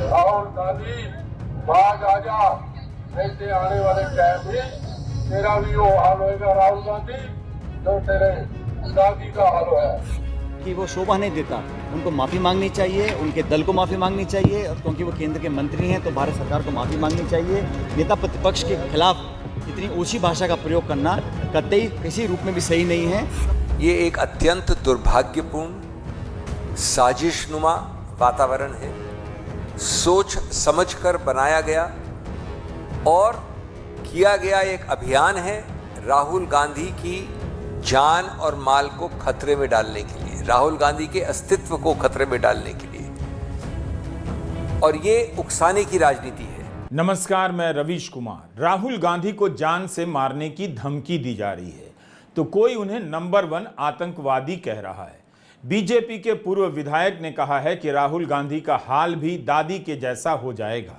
राहुल गांधी बाज आजा, नहीं तो आने वाले टाइम में तेरा भी वो हाल होएगा राहुल गांधी जो तेरे दादी का हाल है। कि वो शोभा नहीं देता, उनको माफ़ी मांगनी चाहिए, उनके दल को माफ़ी मांगनी चाहिए, और क्योंकि वो केंद्र के मंत्री हैं तो भारत सरकार को माफ़ी मांगनी चाहिए। नेता प्रतिपक्ष के खिलाफ इतनी ऊंची भाषा का प्रयोग करना कतई किसी रूप में भी सही नहीं है। ये एक अत्यंत दुर्भाग्यपूर्ण साजिशनुमा वातावरण है, सोच समझकर बनाया गया और किया गया एक अभियान है राहुल गांधी की जान और माल को खतरे में डालने के लिए, राहुल गांधी के अस्तित्व को खतरे में डालने के लिए, और ये उकसाने की राजनीति है। नमस्कार, मैं रवीश कुमार। राहुल गांधी को जान से मारने की धमकी दी जा रही है तो कोई उन्हें नंबर 1 आतंकवादी कह रहा है। बीजेपी के पूर्व विधायक ने कहा है कि राहुल गांधी का हाल भी दादी के जैसा हो जाएगा।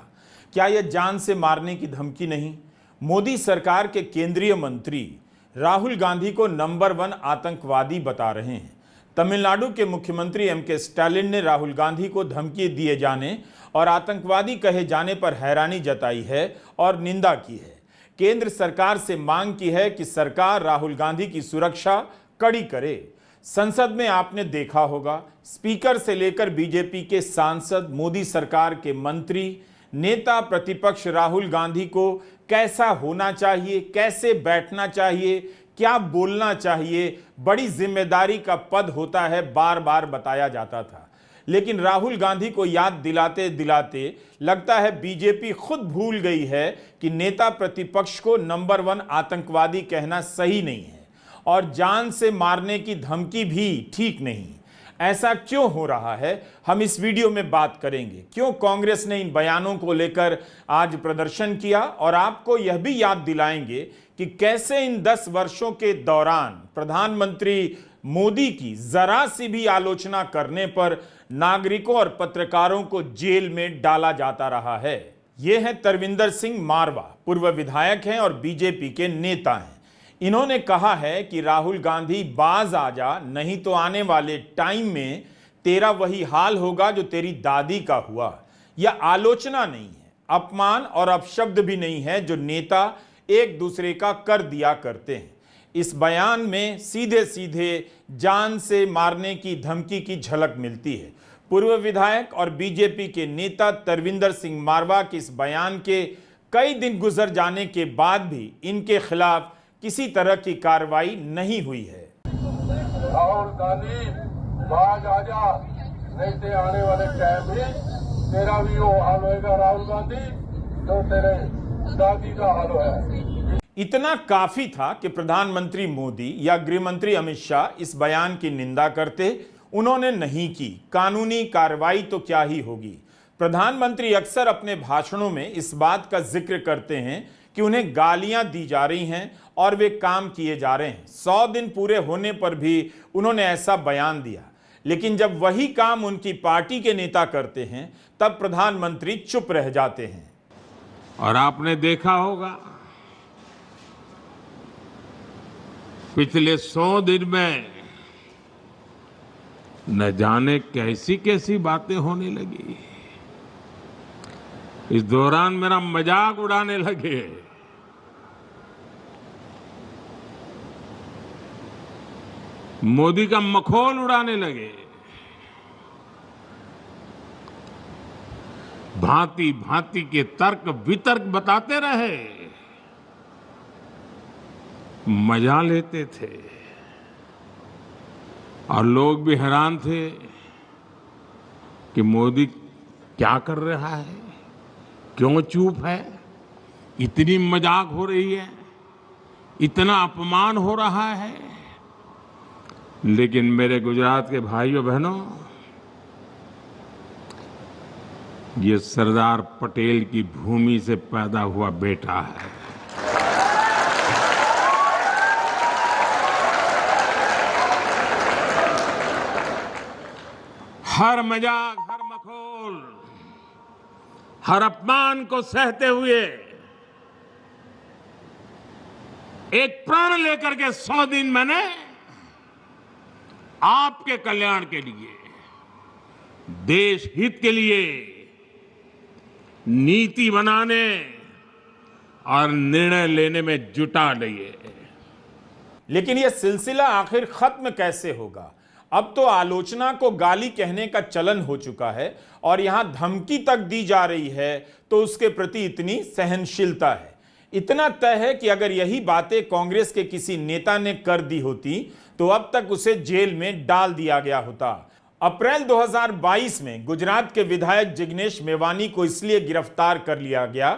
क्या यह जान से मारने की धमकी नहीं? मोदी सरकार के केंद्रीय मंत्री राहुल गांधी को नंबर 1 आतंकवादी बता रहे हैं। तमिलनाडु के मुख्यमंत्री एम.के. स्टालिन ने राहुल गांधी को धमकी दिए जाने और आतंकवादी कहे जाने पर हैरानी जताई है और निंदा की है। केंद्र सरकार से मांग की है कि सरकार राहुल गांधी की सुरक्षा कड़ी करे। संसद में आपने देखा होगा, स्पीकर से लेकर बीजेपी के सांसद, मोदी सरकार के मंत्री, नेता प्रतिपक्ष राहुल गांधी को कैसा होना चाहिए, कैसे बैठना चाहिए, क्या बोलना चाहिए, बड़ी जिम्मेदारी का पद होता है, बार बार बताया जाता था। लेकिन राहुल गांधी को याद दिलाते दिलाते लगता है बीजेपी खुद भूल गई है कि नेता प्रतिपक्ष को नंबर 1 आतंकवादी कहना सही नहीं है और जान से मारने की धमकी भी ठीक नहीं। ऐसा क्यों हो रहा है, हम इस वीडियो में बात करेंगे। क्यों कांग्रेस ने इन बयानों को लेकर आज प्रदर्शन किया, और आपको यह भी याद दिलाएंगे कि कैसे इन 10 वर्षों के दौरान प्रधानमंत्री मोदी की जरा सी भी आलोचना करने पर नागरिकों और पत्रकारों को जेल में डाला जाता रहा है। ये हैं तरविंदर सिंह मारवा, पूर्व विधायक हैं और बीजेपी के नेता हैं। इन्होंने कहा है कि राहुल गांधी बाज आजा, नहीं तो आने वाले टाइम में तेरा वही हाल होगा जो तेरी दादी का हुआ। यह आलोचना नहीं है, अपमान और अपशब्द भी नहीं है जो नेता एक दूसरे का कर दिया करते हैं। इस बयान में सीधे सीधे जान से मारने की धमकी की झलक मिलती है। पूर्व विधायक और बीजेपी के नेता तरविंदर सिंह मारवा के इस बयान के कई दिन गुजर जाने के बाद भी इनके खिलाफ किसी तरह की कार्रवाई नहीं हुई है। राहुल गांधी बाज आजा, नहीं तो आने वाले टाइम में तेरा भी वो हाल होएगा राहुल गांधी जो तेरे दादी का हाल है। इतना काफी था कि प्रधानमंत्री मोदी या गृह मंत्री अमित शाह इस बयान की निंदा करते, उन्होंने नहीं की। कानूनी कार्रवाई तो क्या ही होगी। प्रधानमंत्री अक्सर अपने भाषणों में इस बात का जिक्र करते हैं कि उन्हें गालियां दी जा रही हैं और वे काम किए जा रहे हैं। 100 दिन पूरे होने पर भी उन्होंने ऐसा बयान दिया, लेकिन जब वही काम उनकी पार्टी के नेता करते हैं तब प्रधानमंत्री चुप रह जाते हैं। और आपने देखा होगा पिछले 100 दिन में न जाने कैसी कैसी बातें होने लगी। इस दौरान मेरा मजाक उड़ाने लगे। मोदी का मखौल उड़ाने लगे। भांति भांति के तर्क वितर्क बताते रहे, मजा लेते थे और लोग भी हैरान थे कि मोदी क्या कर रहा है, क्यों चुप है, इतनी मजाक हो रही है, इतना अपमान हो रहा है। लेकिन मेरे गुजरात के भाइयों बहनों, ये सरदार पटेल की भूमि से पैदा हुआ बेटा है। हर मजाक, हर मखौल, हर अपमान को सहते हुए एक प्रण लेकर के 100 दिन मैंने आपके कल्याण के लिए, देश हित के लिए नीति बनाने और निर्णय लेने में जुटा लिए। लेकिन यह सिलसिला आखिर खत्म कैसे होगा? अब तो आलोचना को गाली कहने का चलन हो चुका है और यहां धमकी तक दी जा रही है, तो उसके प्रति इतनी सहनशीलता है। इतना तय है कि अगर यही बातें कांग्रेस के किसी नेता ने कर दी होती तो अब तक उसे जेल में डाल दिया गया होता। अप्रैल 2022 में गुजरात के विधायक जिग्नेश मेवानी को इसलिए गिरफ्तार कर लिया गया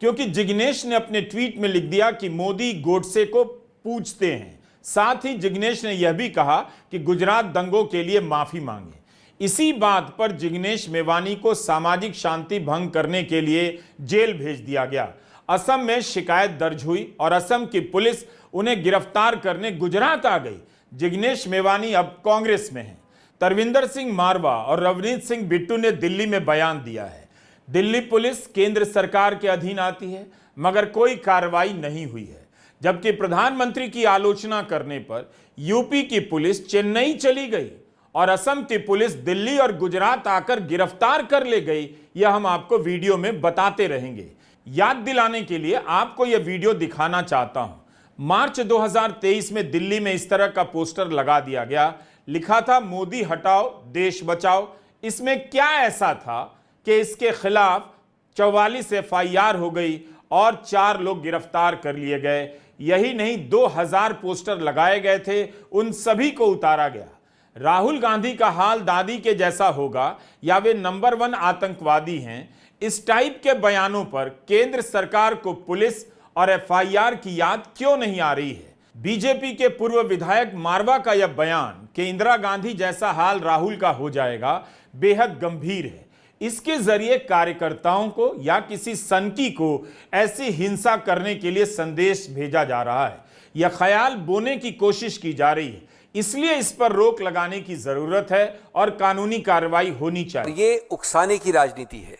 क्योंकि जिग्नेश ने अपने ट्वीट में लिख दिया कि मोदी गोडसे को पूछते हैं। साथ ही जिग्नेश ने यह भी कहा कि गुजरात दंगों के लिए माफी मांगे। इसी बात पर जिग्नेश मेवानी को सामाजिक शांति भंग करने के लिए जेल भेज दिया गया। असम में शिकायत दर्ज हुई और असम की पुलिस उन्हें गिरफ्तार करने गुजरात आ गई। जिग्नेश मेवानी अब कांग्रेस में हैं। तरविंदर सिंह मारवा और रवनीत सिंह बिट्टू ने दिल्ली में बयान दिया है। दिल्ली पुलिस केंद्र सरकार के अधीन आती है, मगर कोई कार्रवाई नहीं हुई है। जबकि प्रधानमंत्री की आलोचना करने पर यूपी की पुलिस चेन्नई चली गई और असम की पुलिस दिल्ली और गुजरात आकर गिरफ्तार कर ले गई। यह हम आपको वीडियो में बताते रहेंगे। याद दिलाने के लिए आपको यह वीडियो दिखाना चाहता हूं। मार्च 2023 में दिल्ली में इस तरह का पोस्टर लगा दिया गया। लिखा था मोदी हटाओ देश बचाओ। इसमें क्या ऐसा था कि इसके खिलाफ 44 FIR हो गई और 4 लोग गिरफ्तार कर लिए गए। यही नहीं, 2000 पोस्टर लगाए गए थे, उन सभी को उतारा गया। राहुल गांधी का हाल दादी के जैसा होगा या वे नंबर 1 आतंकवादी हैं, इस टाइप के बयानों पर केंद्र सरकार को पुलिस और FIR की याद क्यों नहीं आ रही है? बीजेपी के पूर्व विधायक मारवा का यह बयान कि इंदिरा गांधी जैसा हाल राहुल का हो जाएगा बेहद गंभीर है। इसके जरिए कार्यकर्ताओं को या किसी सनकी को ऐसी हिंसा करने के लिए संदेश भेजा जा रहा है। यह ख्याल बोने की कोशिश की जा रही है। इसलिए इस पर रोक लगाने की जरूरत है और कानूनी कार्रवाई होनी चाहिए। ये उकसाने की राजनीति है,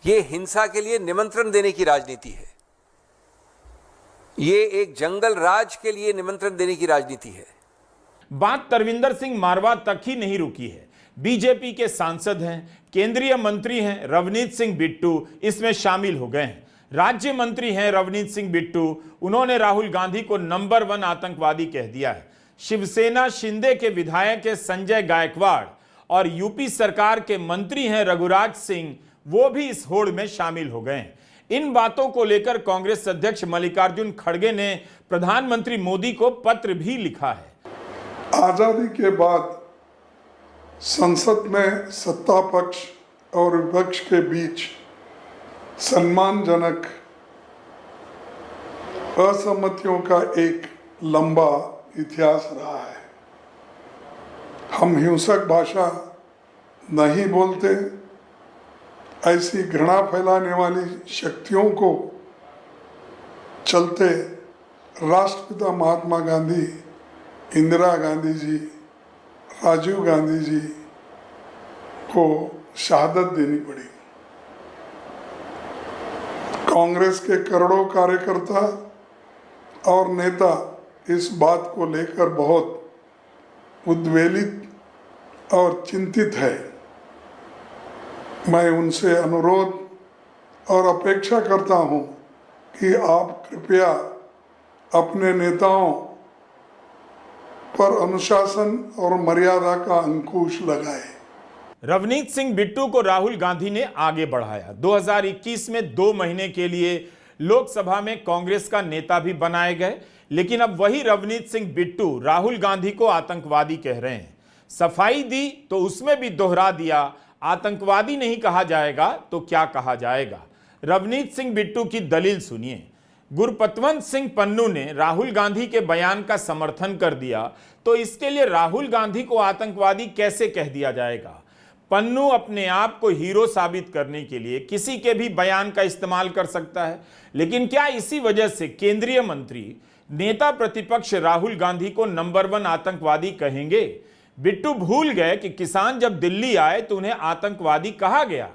ये हिंसा के लिए निमंत्रण देने की राजनीति है, ये एक जंगल राज के लिए निमंत्रण देने की राजनीति है। बात तरविंदर सिंह मारवा तक ही नहीं रुकी है। बीजेपी के सांसद हैं, केंद्रीय मंत्री हैं रवनीत सिंह बिट्टू इसमें शामिल हो गए हैं। राज्य मंत्री हैं रवनीत सिंह बिट्टू, उन्होंने राहुल गांधी को नंबर 1 आतंकवादी कह दिया है। शिवसेना शिंदे के विधायक है संजय गायकवाड़ और यूपी सरकार के मंत्री हैं रघुराज सिंह, वो भी इस होड़ में शामिल हो गए हैं। इन बातों को लेकर कांग्रेस अध्यक्ष मल्लिकार्जुन खड़गे ने प्रधानमंत्री मोदी को पत्र भी लिखा है। आजादी के बाद संसद में सत्ता पक्ष और विपक्ष के बीच सम्मानजनक असहमतियों का एक लंबा इतिहास रहा है। हम हिंसक भाषा नहीं बोलते। ऐसी घृणा फैलाने वाली शक्तियों को चलते राष्ट्रपिता महात्मा गांधी, इंदिरा गांधी जी, राजीव गांधी जी को शहादत देनी पड़ी। कांग्रेस के करोड़ों कार्यकर्ता और नेता इस बात को लेकर बहुत उद्वेलित और चिंतित है। मैं उनसे अनुरोध और अपेक्षा करता हूं कि आप कृपया अपने नेताओं पर अनुशासन और मर्यादा का अंकुश लगाएं। रवनीत सिंह बिट्टू को राहुल गांधी ने आगे बढ़ाया। 2021 में 2 महीने के लिए लोकसभा में कांग्रेस का नेता भी बनाए गए, लेकिन अब वही रवनीत सिंह बिट्टू राहुल गांधी को आतंकवादी कह रहे हैं। सफाई दी तो उसमें भी दोहरा दिया, आतंकवादी नहीं कहा जाएगा तो क्या कहा जाएगा? रवनीत सिंह बिट्टू की दलील सुनिए। गुरपतवंत सिंह पन्नू ने राहुल गांधी के बयान का समर्थन कर दिया, तो इसके लिए राहुल गांधी को आतंकवादी कैसे कह दिया जाएगा? पन्नू अपने आप को हीरो साबित करने के लिए किसी के भी बयान का इस्तेमाल कर सकता है, लेकिन क्या इसी वजह से केंद्रीय मंत्री नेता प्रतिपक्ष राहुल गांधी को नंबर 1 आतंकवादी कहेंगे? बिट्टू भूल गए कि किसान जब दिल्ली आए तो उन्हें आतंकवादी कहा गया।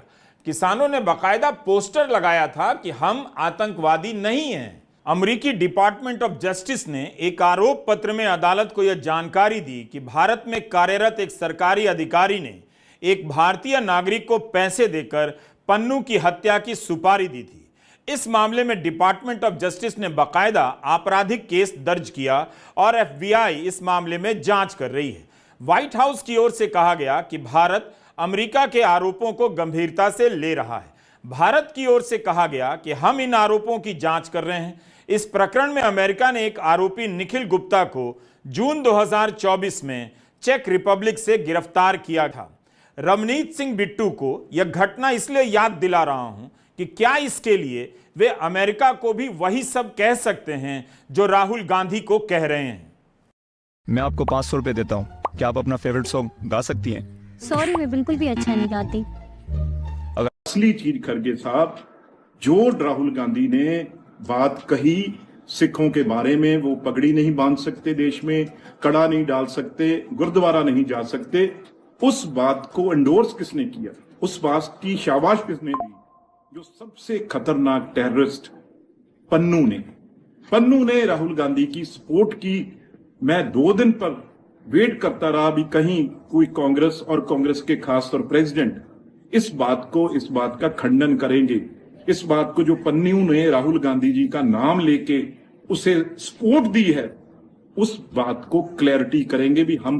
किसानों ने बाकायदा पोस्टर लगाया था कि हम आतंकवादी नहीं हैं। अमेरिकी डिपार्टमेंट ऑफ जस्टिस ने एक आरोप पत्र में अदालत को यह जानकारी दी कि भारत में कार्यरत एक सरकारी अधिकारी ने एक भारतीय नागरिक को पैसे देकर पन्नू की हत्या की सुपारी दी थी। इस मामले में डिपार्टमेंट ऑफ जस्टिस ने बाकायदा आपराधिक केस दर्ज किया और एफबीआई इस मामले में जांच कर रही है। व्हाइट हाउस की ओर से कहा गया कि भारत अमेरिका के आरोपों को गंभीरता से ले रहा है। भारत की ओर से कहा गया कि हम इन आरोपों की जांच कर रहे हैं। इस प्रकरण में अमेरिका ने एक आरोपी निखिल गुप्ता को जून 2024 में चेक रिपब्लिक से गिरफ्तार किया था। रवनीत सिंह बिट्टू को यह घटना इसलिए याद दिला रहा हूं कि क्या इसके लिए वे अमेरिका को भी वही सब कह सकते हैं जो राहुल गांधी को कह रहे हैं। मैं आपको 500 रुपए देता हूँ, क्या आप अपना फेवरेट सॉन्ग गा सकती हैं? सॉरी, मैं बिल्कुल भी अच्छा नहीं गाती। असली चीज खड़गे साहब, जो राहुल गांधी ने बात कही सिखों के बारे में, वो पगड़ी नहीं बांध सकते देश में, कड़ा नहीं डाल सकते, गुरुद्वारा नहीं जा सकते, उस बात को एंडोर्स किसने किया, उस बात की शाबाश किसने दी? जो सबसे खतरनाक टेररिस्ट पन्नू ने राहुल गांधी की सपोर्ट की। मैं 2 दिन पर वेट करता रहा भी कहीं कोई कांग्रेस और कांग्रेस के खास तौर प्रेसिडेंट इस बात का खंडन करेंगे। इस बात को जो पन्नू ने राहुल गांधी जी का नाम लेके उसे सपोर्ट दी है, उस बात को क्लैरिटी करेंगे भी हम